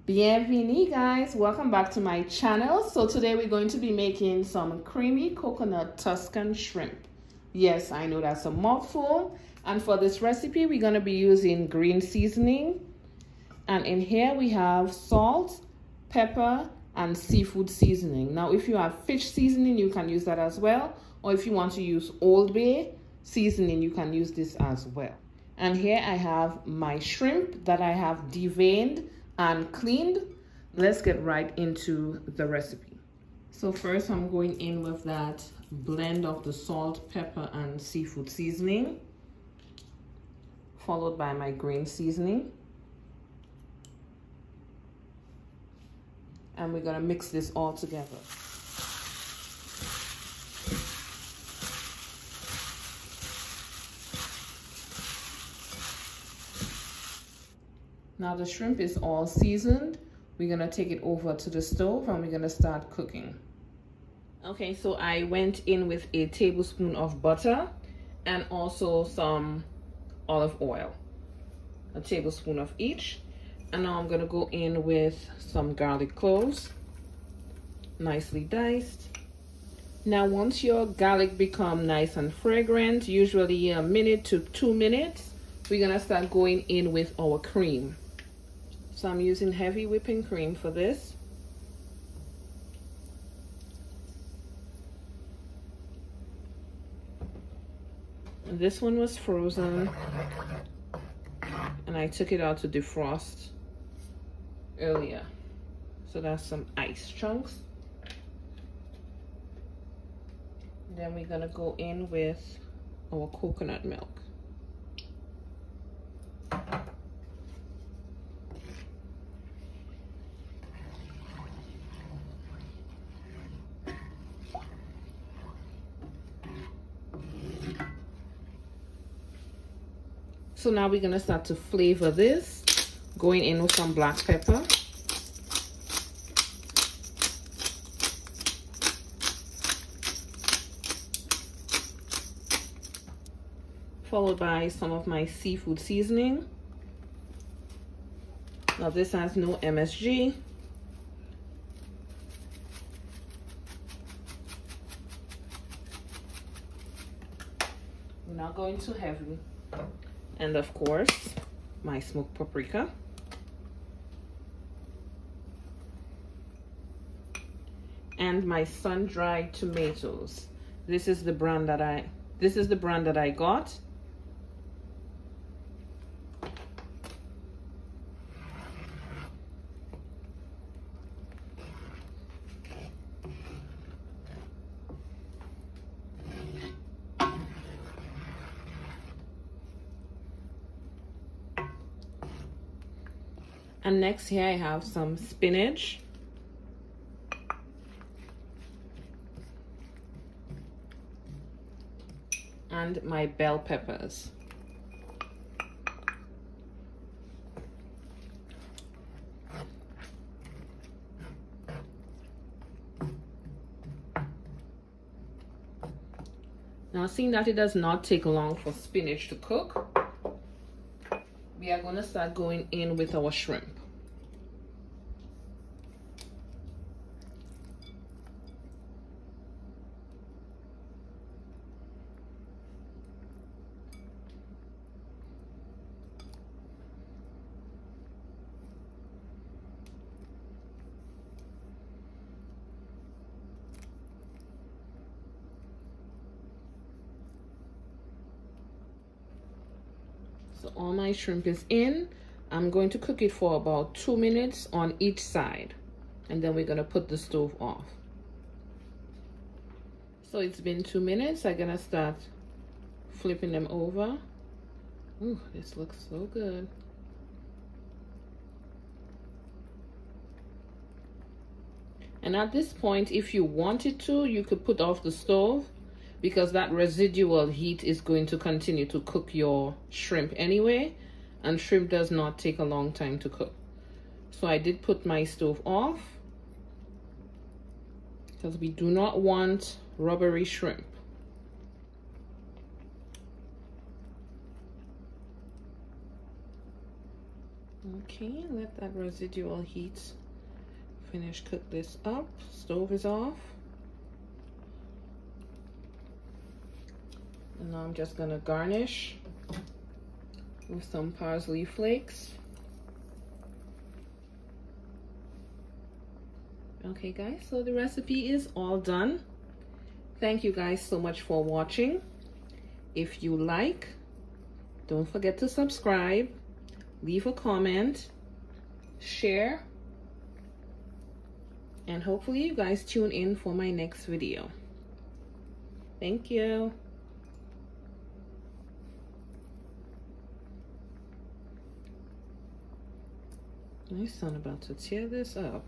Bienvenue guys, welcome back to my channel. So today we're going to be making some creamy coconut Tuscan shrimp. Yes, I know that's a mouthful. And for this recipe, we're going to be using green seasoning. And in here we have salt, pepper, and seafood seasoning. Now, if you have fish seasoning, you can use that as well. Or if you want to use Old Bay seasoning, you can use this as well. And here I have my shrimp that I have deveined and cleaned. Let's get right into the recipe. So first I'm going in with that blend of the salt, pepper, and seafood seasoning, followed by my green seasoning. And we're gonna mix this all together. Now the shrimp is all seasoned. We're gonna take it over to the stove and we're gonna start cooking. Okay, so I went in with a tablespoon of butter and also some olive oil, a tablespoon of each. And now I'm gonna go in with some garlic cloves, nicely diced. Now once your garlic become nice and fragrant, usually a minute to 2 minutes, we're gonna start going in with our cream. So I'm using heavy whipping cream for this. And this one was frozen and I took it out to defrost earlier. So that's some ice chunks. Then we're gonna go in with our coconut milk. So now we're gonna start to flavor this, going in with some black pepper. Followed by some of my seafood seasoning. Now this has no MSG. We're not going too heavy. And of course, my smoked paprika. And my sun-dried tomatoes. This is the brand that I got. And next here I have some spinach. And my bell peppers. Now, seeing that it does not take long for spinach to cook, we are going to start going in with our shrimp. So all my shrimp is in. I'm going to cook it for about 2 minutes on each side. And then we're gonna put the stove off. So it's been 2 minutes. I'm gonna start flipping them over. Ooh, this looks so good. And at this point, if you wanted to, you could put off the stove, because that residual heat is going to continue to cook your shrimp anyway, and shrimp does not take a long time to cook. So I did put my stove off because we do not want rubbery shrimp. Okay, let that residual heat finish cook this up. Stove is off. And now I'm just gonna garnish with some parsley flakes. Okay guys, so the recipe is all done. Thank you guys so much for watching. If you like, don't forget to subscribe, leave a comment, share, and hopefully you guys tune in for my next video. Thank you. My son about to tear this up.